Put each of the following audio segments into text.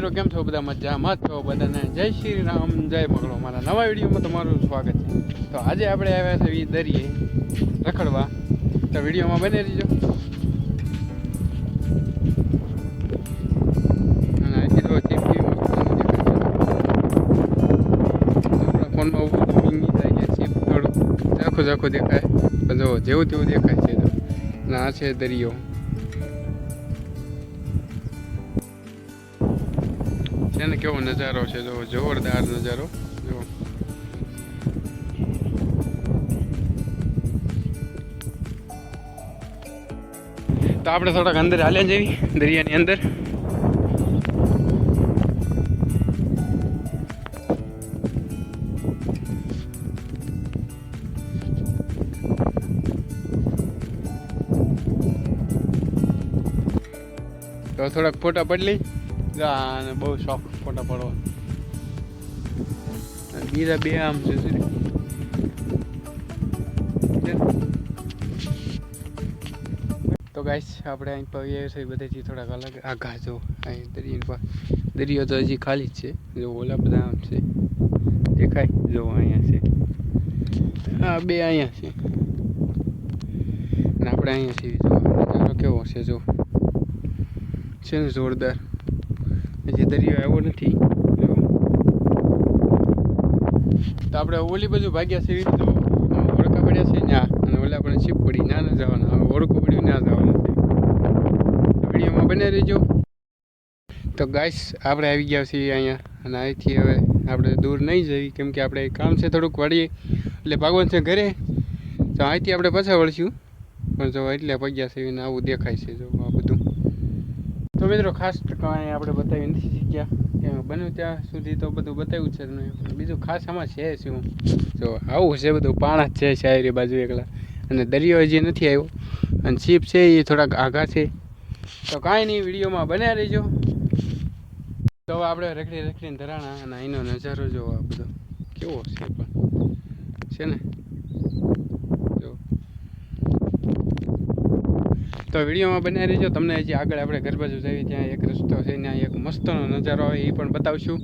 મિત્રો કેમ છો બધા મજામાં છો બધાને જય શ્રી રામ જય મંગળો મારા નવા વિડીયોમાં તમારું સ્વાગત છે। તો આજે આપણે આવ્યા છે દરિયે રખડવા, તો વિડીયોમાં બને રહીજો। અને અહીંથી તો ચીપી ફોનમાં મીંગી જાય છે, ચીપ થોડું ઝાખું ઝાખું દેખાય પણ જો જેવું તેવું દેખાય છે। જો અને આ છે દરિયો, ને કેવો નજારો છે, જો જોરદાર નજારો। જો તો આપણે થોડાક અંદર હાલ્યા જઈએ દરિયાની અંદર। તો થોડાક ફોટા પડી અને બહુ શોખ ફોટા પડવા। બીજા બે આમ છે તો ગાઈસ આપણે અહીં પગે છે બધાથી થોડાક અલગ આઘા જો અહીં દરિયો તો હજી ખાલી જ છે। જો ઓલા બધા આમ છે દેખાય, જો અહીંયા છે, હા બે અહીંયા છે અને આપણે અહીંયા છીએ। જો નજારો કેવો છે, જો છે ને જોરદાર। હજી દરિયો આવ્યો નથી, તો આપણે ઓલી બાજુ ભાગ્યા છે, તો ઓળખા પડ્યા છે ત્યાં, અને ઓલા પણ શીપ પડી ના ન જવાના, હવે ઓળખું પડ્યું ના જવાનું છે। તો વિડીયોમાં બને રહીજો। તો ગાઈસ આપણે આવી ગયા છીએ અહીંયા, અને અહીંથી હવે આપણે દૂર નહીં જઈએ કેમ કે આપણે કામ છે થોડુંક વાળીએ એટલે ભાગવાનું છે ઘરે। તો અહીંથી આપણે પાછા વળશું, પણ જો એટલે પગ્યા છે ને આવું દેખાય છે જો આ બધું। તો મિત્રો ખાસ કાંઈ આપણે બતાવી નથી શીખ્યા કે બન્યું ત્યાં સુધી તો બધું બતાવ્યું છે ને, બીજું ખાસ આમાં છે શું, જો આવું છે બધું પાણા જ છે શાયરી બાજુ એકલા, અને દરિયો હજી નથી આવ્યો, અને શીપ છે એ થોડાક આઘા છે। તો કાંઈ નહીં, વિડીયોમાં બન્યા રહીજો। તો આપણે રખડી રખડીને ધરાણા, અને અહીંનો નજારો જો આ બધો કેવો છે પણ છે ને, જો તો વિડીયોમાં બન્યા રહીજો। તમને હજી આગળ આપણે ઘર બાજુ જઈએ ત્યાં એક રસ્તો છે, ત્યાં એક મસ્તનો નજારો આવે એ પણ બતાવશું।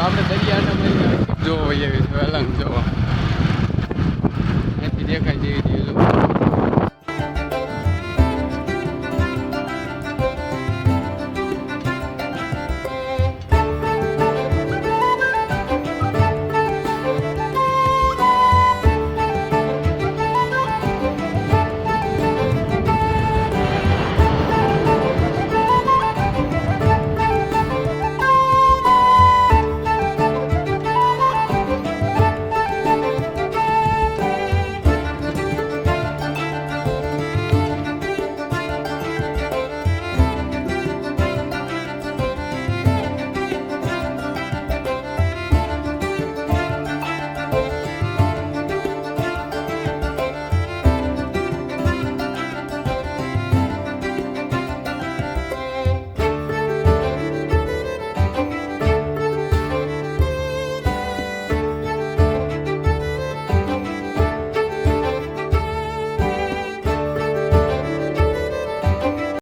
આપણે દરિયાના જો એવી વેલાંગ જોવા અહીંથી દેખાય જેવી જો